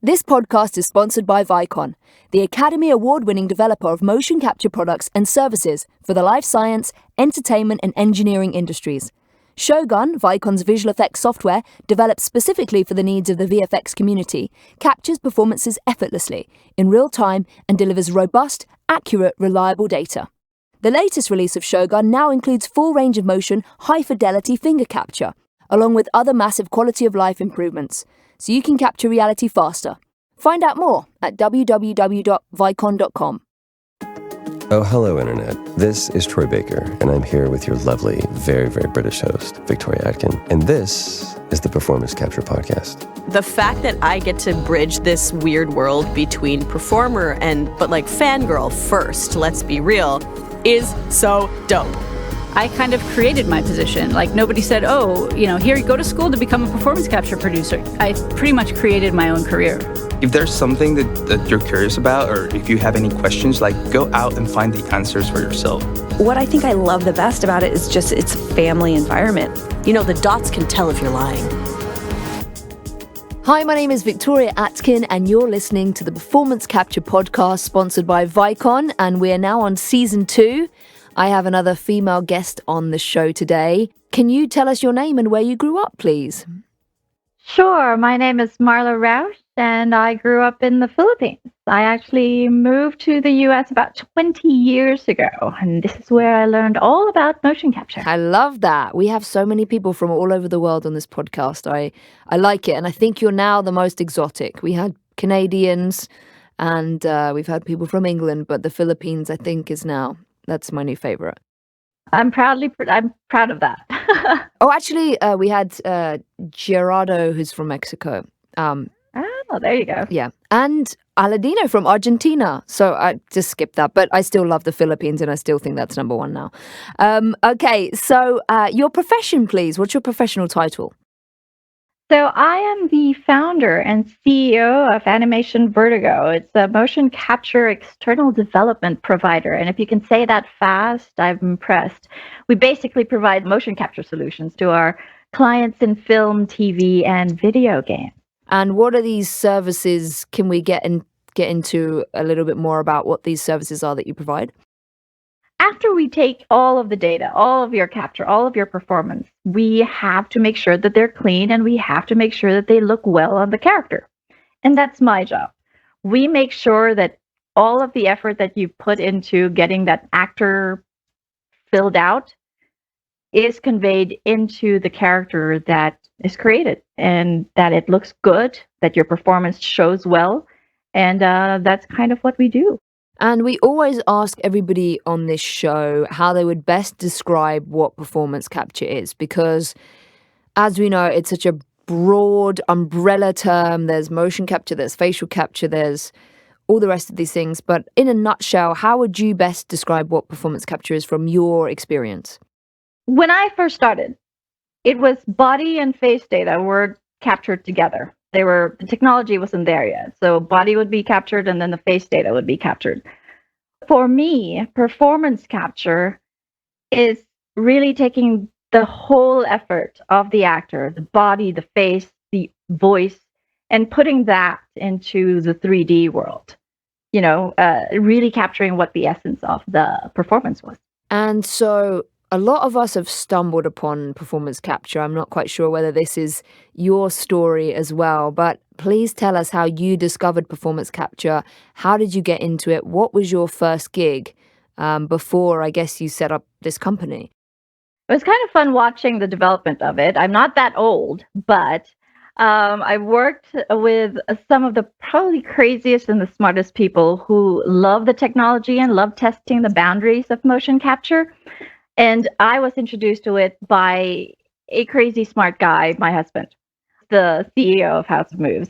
This podcast is sponsored by Vicon, the Academy Award-winning developer of motion capture products and services for the life science, entertainment, and engineering industries. Shogun, Vicon's visual effects software, developed specifically for the needs of the VFX community, captures performances effortlessly, in real time, and delivers robust, accurate, reliable data. The latest release of Shogun now includes full range of motion, high-fidelity finger capture, along with other massive quality-of-life improvements, so you can capture reality faster. Find out more at www.vicon.com. Oh, hello, Internet. This is Troy Baker, and I'm here with your lovely, very, very British host, Victoria Atkin. And this is the Performance Capture Podcast. The fact that I get to bridge this weird world between performer but fangirl first, let's be real, is so dope. I kind of created my position. Nobody said, here you go to school to become a performance capture producer. I pretty much created my own career. If there's something that you're curious about, or if you have any questions, go out and find the answers for yourself. What I think I love the best about it is just its family environment. The dots can tell if you're lying. Hi, my name is Victoria Atkin, and you're listening to the Performance Capture Podcast sponsored by Vicon, and we are now on Season 2. I have another female guest on the show today. Can you tell us your name and where you grew up, please? Sure. My name is Marla Rausch, and I grew up in the Philippines. I actually moved to the U.S. about 20 years ago, and this is where I learned all about motion capture. I love that. We have so many people from all over the world on this podcast. I like it, and I think you're now the most exotic. We had Canadians, and we've had people from England, but the Philippines, I think, is now... That's my new favorite. I'm proud of that. Oh, actually, we had Gerardo, who's from Mexico. There you go. Yeah. And Aladino from Argentina. So I just skipped that, but I still love the Philippines, and I still think that's number one now. Okay, so your profession, please. What's your professional title? So I am the founder and CEO of Animation Vertigo. It's a motion capture external development provider. And if you can say that fast, I'm impressed. We basically provide motion capture solutions to our clients in film, TV, and video games. And what are these services? Can we get into a little bit more about what these services are that you provide? After we take all of the data, all of your capture, all of your performance, we have to make sure that they're clean, and we have to make sure that they look well on the character. And that's my job. We make sure that all of the effort that you put into getting that actor filled out is conveyed into the character that is created, and that it looks good, that your performance shows well. And that's kind of what we do. And we always ask everybody on this show how they would best describe what performance capture is, because as we know, it's such a broad umbrella term. There's motion capture, there's facial capture, there's all the rest of these things. But in a nutshell, how would you best describe what performance capture is from your experience? When I first started, it was body and face data were captured together. The technology wasn't there yet. So body would be captured, and then the face data would be captured. For me, performance capture is really taking the whole effort of the actor, the body, the face, the voice, and putting that into the 3D world. Really capturing what the essence of the performance was. And so a lot of us have stumbled upon performance capture. I'm not quite sure whether this is your story as well, but please tell us how you discovered performance capture. How did you get into it? What was your first gig before, I guess, you set up this company? It was kind of fun watching the development of it. I'm not that old, but I worked with some of the probably craziest and the smartest people who love the technology and love testing the boundaries of motion capture. And I was introduced to it by a crazy smart guy, my husband, the CEO of House of Moves.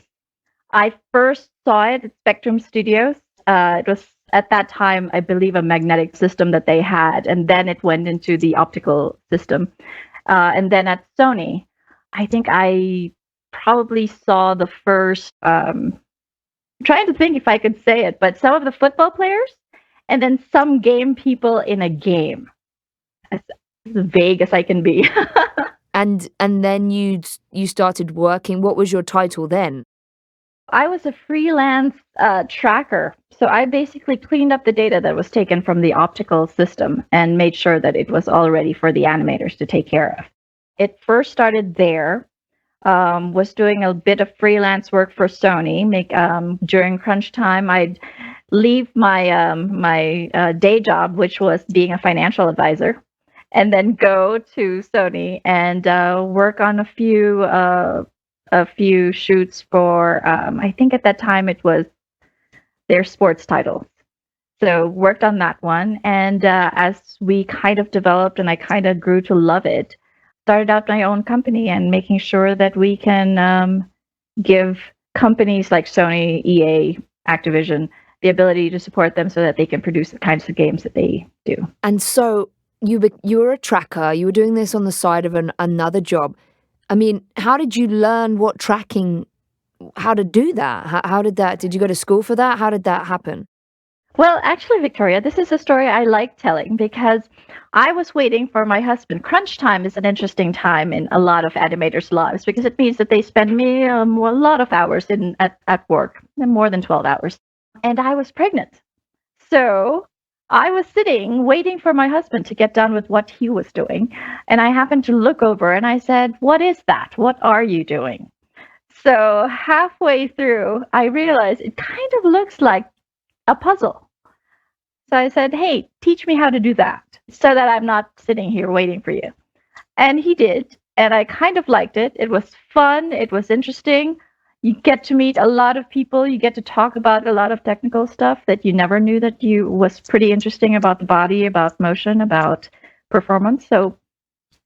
I first saw it at Spectrum Studios. It was at that time, I believe, a magnetic system that they had, and then it went into the optical system. And then at Sony, I think I probably saw the first, I'm trying to think if I could say it, but some of the football players, and then some game people in a game. As vague as I can be. And then you started working. What was your title then? I was a freelance tracker. So I basically cleaned up the data that was taken from the optical system and made sure that it was all ready for the animators to take care of. It first started there. Was doing a bit of freelance work for Sony. During crunch time, I'd leave my day job, which was being a financial advisor, and then go to Sony and work on a few shoots for. I think at that time it was their sports titles. So worked on that one, and as we kind of developed, and I kind of grew to love it, started out my own company and making sure that we can give companies like Sony, EA, Activision the ability to support them so that they can produce the kinds of games that they do. And so you were a tracker. You were doing this on the side of another job. I mean, how did you learn what tracking? How to do that? How did that? Did you go to school for that? How did that happen? Well, actually, Victoria, this is a story I like telling because I was waiting for my husband. Crunch time is an interesting time in a lot of animators' lives because it means that they spend a lot of hours at work, more than 12 hours. And I was pregnant. So I was sitting waiting for my husband to get done with what he was doing. And I happened to look over and I said, "What is that? What are you doing?" So halfway through, I realized it kind of looks like a puzzle. So I said, "Hey, teach me how to do that so that I'm not sitting here waiting for you." And he did. And I kind of liked it. It was fun. It was interesting. You get to meet a lot of people. You get to talk about a lot of technical stuff that you never knew that was pretty interesting about the body, about motion, about performance. So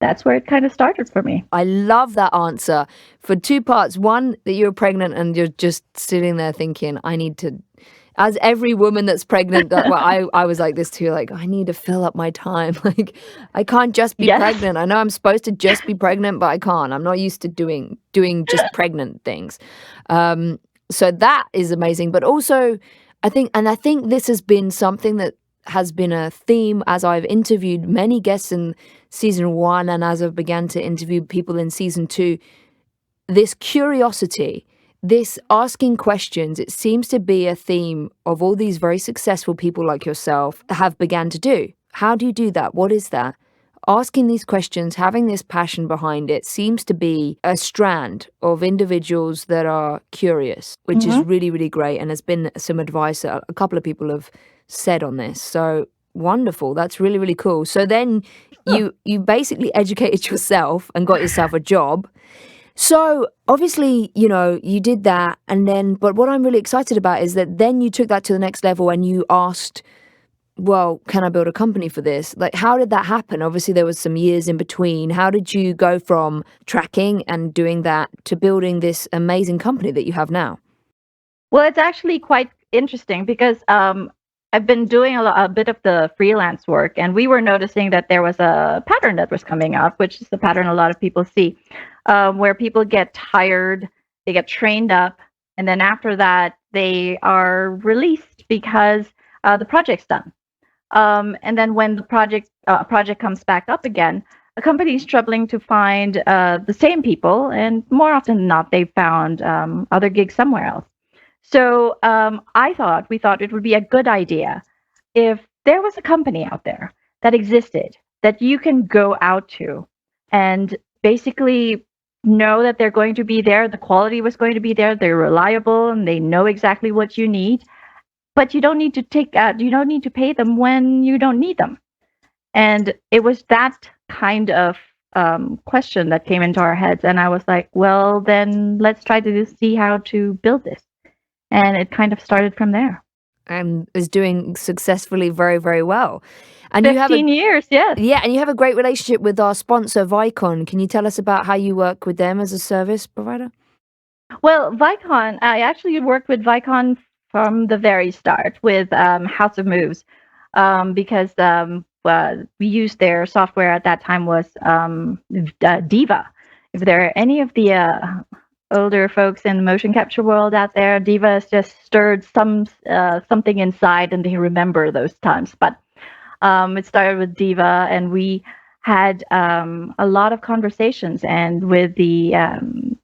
that's where it kind of started for me. I love that answer for two parts. One, that you're pregnant and you're just sitting there thinking, I need to, as every woman that's pregnant, I was like this too, like, I need to fill up my time. Like, I can't just be pregnant. I know I'm supposed to just be pregnant, but I can't. I'm not used to doing just pregnant things. So that is amazing. But also, I think this has been something that has been a theme as I've interviewed many guests in season 1 and as I've began to interview people in season 2, this curiosity, this asking questions, it seems to be a theme of all these very successful people like yourself have began to do. How do you do that? What is that? Asking these questions, having this passion behind it seems to be a strand of individuals that are curious, which is really, really great. And there's been some advice that a couple of people have said on this. So wonderful. That's really, really cool. So then you basically educated yourself and got yourself a job. So obviously, you did that. And then, but what I'm really excited about is that then you took that to the next level and you asked, well, can I build a company for this? Like, how did that happen? Obviously, there was some years in between. How did you go from tracking and doing that to building this amazing company that you have now? Well, it's actually quite interesting because I've been doing a bit of the freelance work, and we were noticing that there was a pattern that was coming up, which is the pattern a lot of people see, where people get tired, they get trained up, and then after that, they are released because the project's done. And then when the project comes back up again, a company is struggling to find the same people, and more often than not, they've found other gigs somewhere else. So we thought it would be a good idea if there was a company out there that existed that you can go out to and basically know that they're going to be there, the quality was going to be there, they're reliable, and they know exactly what you need. But you don't need to pay them when you don't need them. And it was that kind of question that came into our heads. And I was like, well, then let's try to see how to build this. And it kind of started from there. And is doing successfully very, very well. And 15 years, yes. Yeah, and you have a great relationship with our sponsor, Vicon. Can you tell us about how you work with them as a service provider? Well, Vicon, I actually worked with Vicon from the very start with House of Moves because we used their software at that time was Diva. If there are any of the older folks in the motion capture world out there, Diva has just stirred something inside and they remember those times. But it started with Diva, and we had a lot of conversations, and with the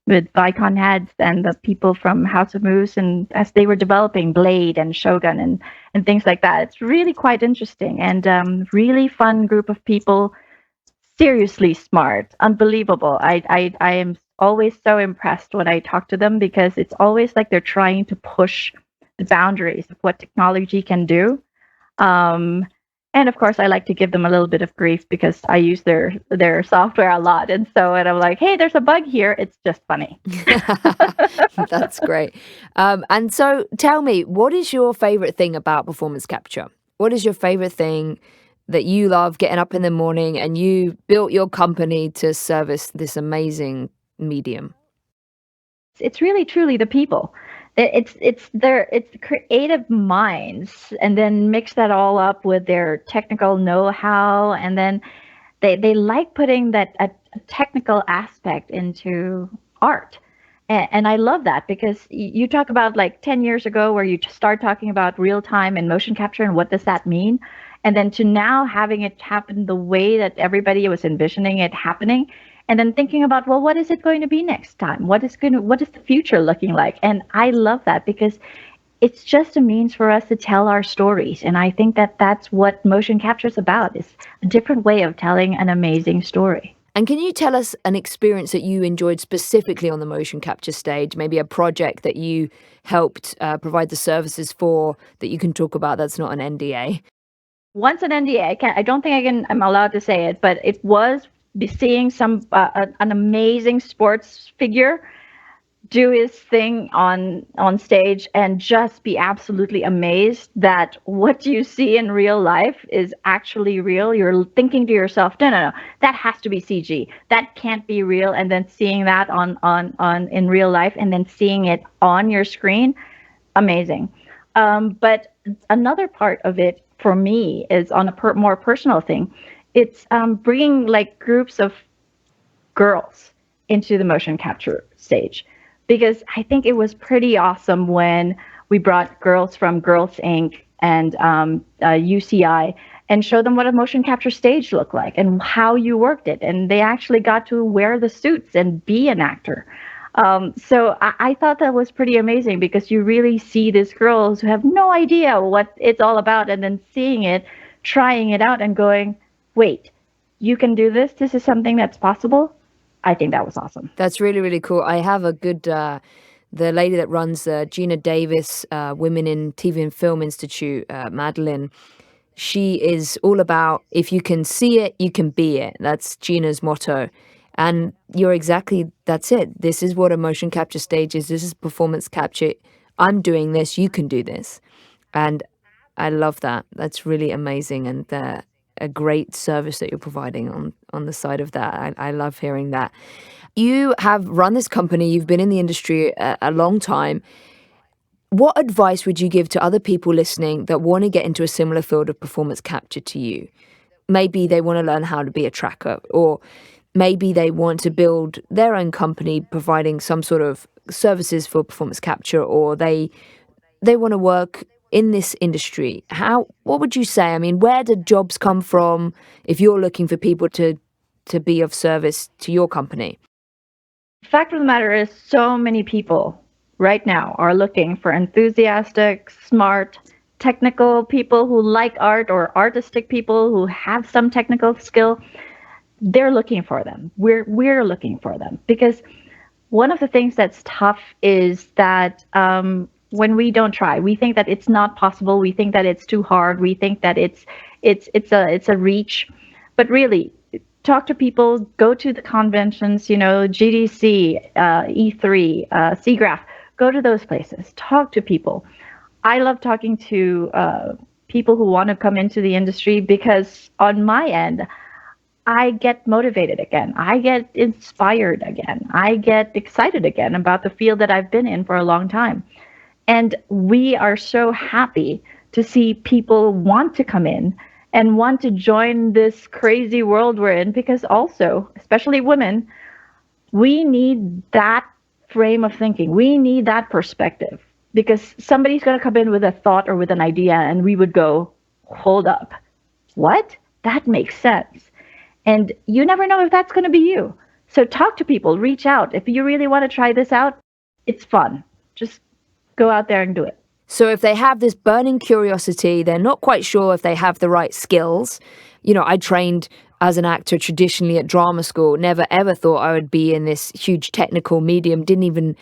with Vicon heads and the people from House of Moose, and as they were developing Blade and Shogun and things like that. It's really quite interesting, and really fun group of people. Seriously smart, unbelievable. I am always so impressed when I talk to them, because it's always like they're trying to push the boundaries of what technology can do. Um, and of course, I like to give them a little bit of grief because I use their software a lot, and so when I'm like, "Hey, there's a bug here," it's just funny. That's great. And so tell me, what is your favorite thing about performance capture? What is your favorite thing that you love getting up in the morning and you built your company to service this amazing medium? It's really truly the people. It's the creative minds, and then mix that all up with their technical know-how, and then they like putting that a technical aspect into art. And I love that, because you talk about like 10 years ago, where you start talking about real time and motion capture and what does that mean, and then to now having it happen the way that everybody was envisioning it happening, and then thinking about, well, what is it going to be next time? What is the future looking like? And I love that, because it's just a means for us to tell our stories, and I think that that's what motion capture is about, is a different way of telling an amazing story. And can you tell us an experience that you enjoyed specifically on the motion capture stage? Maybe a project that you helped provide the services for that you can talk about that's not an NDA? Once an NDA, I don't think I'm allowed to say it, but it was seeing an amazing sports figure do his thing on stage, and just be absolutely amazed that what you see in real life is actually real. You're thinking to yourself, no, that has to be CG. That can't be real. And then seeing that on in real life, and then seeing it on your screen, amazing. But another part of it for me is on a more personal thing. It's bringing like groups of girls into the motion capture stage, because I think it was pretty awesome when we brought girls from Girls Inc. and UCI and showed them what a motion capture stage looked like and how you worked it. And they actually got to wear the suits and be an actor. So I thought that was pretty amazing, because you really see these girls who have no idea what it's all about, and then seeing it, trying it out, and going, wait, you can do this? This is something that's possible? I think that was awesome. That's really, really cool. I have a good, the lady that runs Gina Davis Women in TV and Film Institute, Madeline, she is all about, if you can see it, you can be it. That's Gina's motto. And that's it. This is what a motion capture stage is. This is performance capture. I'm doing this, you can do this. And I love that. That's really amazing. And a great service that you're providing on the side of that. I love hearing that. You have run this company. You've been in the industry a long time. What advice would you give to other people listening that want to get into a similar field of performance capture to you? Maybe they want to learn how to be a tracker, or maybe they want to build their own company providing some sort of services for performance capture, or they want to work in this industry. What would you say? I mean, where do jobs come from if you're looking for people to be of service to your company? The fact of the matter is, so many people right now are looking for enthusiastic, smart, technical people who like art, or artistic people who have some technical skill. They're looking for them. We're looking for them, because one of the things that's tough is that when we don't try, we think that it's not possible. We think that it's too hard. We think that it's a reach. But really, talk to people. Go to the conventions. GDC, E3, SIGGRAPH. Go to those places. Talk to people. I love talking to people who want to come into the industry, because on my end, I get motivated again. I get inspired again. I get excited again about the field that I've been in for a long time. And we are so happy to see people want to come in and want to join this crazy world we're in, because also, especially women, we need that frame of thinking. We need that perspective, because somebody's going to come in with a thought or with an idea, and we would go, hold up, what? That makes sense. And you never know if that's going to be you. So talk to people, reach out. If you really want to try this out, it's fun. Just go out there and do it. So if they have this burning curiosity, they're not quite sure if they have the right skills. You know, I trained as an actor traditionally at drama school, never ever thought I would be in this huge technical medium, didn't even,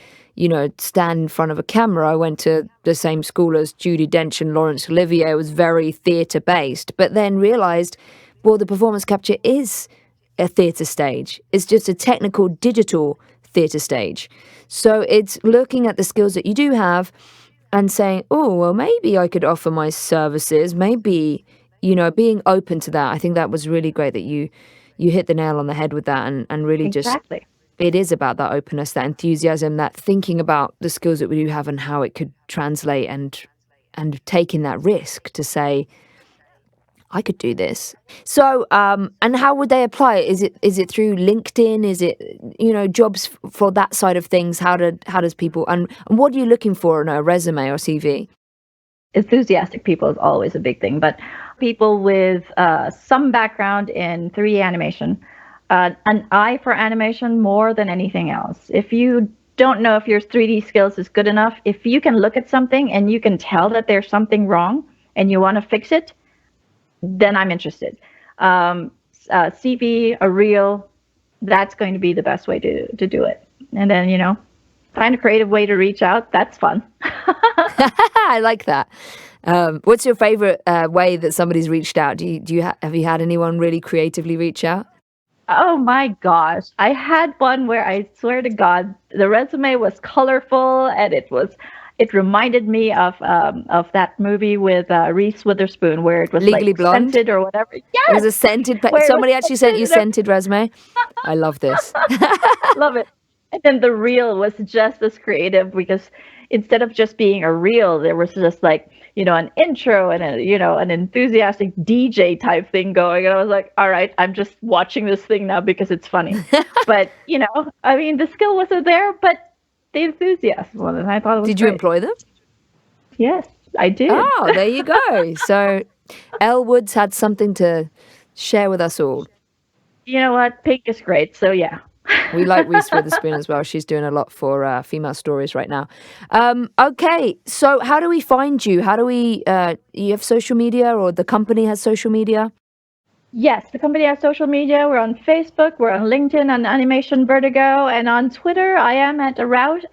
stand in front of a camera. I went to the same school as Judi Dench and Laurence Olivier, was very theatre based, but then realized, well, the performance capture is a theatre stage. It's just a technical digital theatre stage. So it's looking at the skills that you do have and saying, oh, well, maybe I could offer my services, maybe, being open to that. I think that was really great that you hit the nail on the head with that and really Exactly. It is about that openness, that enthusiasm, that thinking about the skills that we do have and how it could translate and taking that risk to say, I could do this. So, and how would they apply it? Is it through LinkedIn? Is it, jobs for that side of things? How does people, and what are you looking for in a resume or CV? Enthusiastic people is always a big thing, but people with some background in 3D animation, an eye for animation more than anything else. If you don't know if your 3D skills is good enough, if you can look at something and you can tell that there's something wrong and you want to fix it, then I'm interested. CV, a reel, that's going to be the best way to do it. And then, find a creative way to reach out. That's fun. I like that. What's your favorite way that somebody's reached out? Have you had anyone really creatively reach out? Oh my gosh. I had one where I swear to God, the resume was colorful and it reminded me of that movie with Reese Witherspoon where it was Legally Blonde? scented or whatever. Yes! It was a scented. Somebody actually sent you scented resume. I love this. Love it. And then the reel was just as creative because instead of just being a reel, there was just an intro and an enthusiastic DJ type thing going. And I was like, all right, I'm just watching this thing now because it's funny. But, the skill wasn't there, but the enthusiasm was, and I thought it was Did great. you employ them? Yes, I did. Oh, there you go. So Elle Woods had something to share with us all. You know what? Pink is great. So yeah. We like Reese Witherspoon as well. She's doing a lot for female stories right now. Okay, so how do we find you? How do we, you have social media or the company has social media? Yes, the company has social media. We're on Facebook, we're on LinkedIn, on Animation Vertigo, and on Twitter, I am at Rausch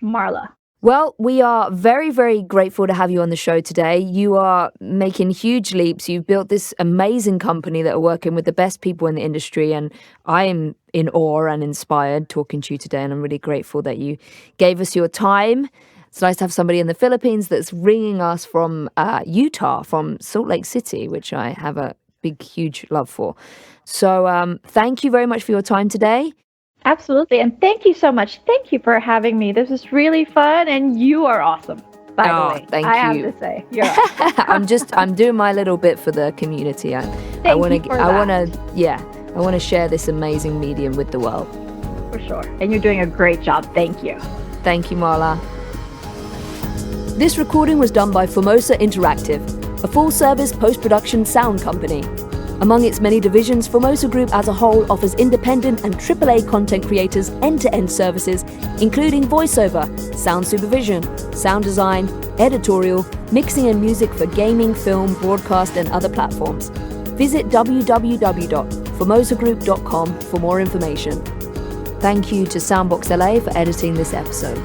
Marla. Well, we are very, very grateful to have you on the show today. You are making huge leaps. You've built this amazing company that are working with the best people in the industry, and I am in awe and inspired talking to you today, and I'm really grateful that you gave us your time. It's nice to have somebody in the Philippines that's ringing us from Utah, from Salt Lake City, which I have a big, huge love for. So thank you very much for your time today. Absolutely. And thank you so much. Thank you for having me. This was really fun. And you are awesome, by the way. Thank I you. have to say. You're awesome. I'm doing my little bit for the community. I want to share this amazing medium with the world. For sure. And you're doing a great job. Thank you. Thank you, Marla. This recording was done by Formosa Interactive, a full-service post-production sound company. Among its many divisions, Formosa Group as a whole offers independent and AAA content creators end-to-end services, including voiceover, sound supervision, sound design, editorial, mixing and music for gaming, film, broadcast, and other platforms. Visit www.formosagroup.com for more information. Thank you to Soundbox LA for editing this episode.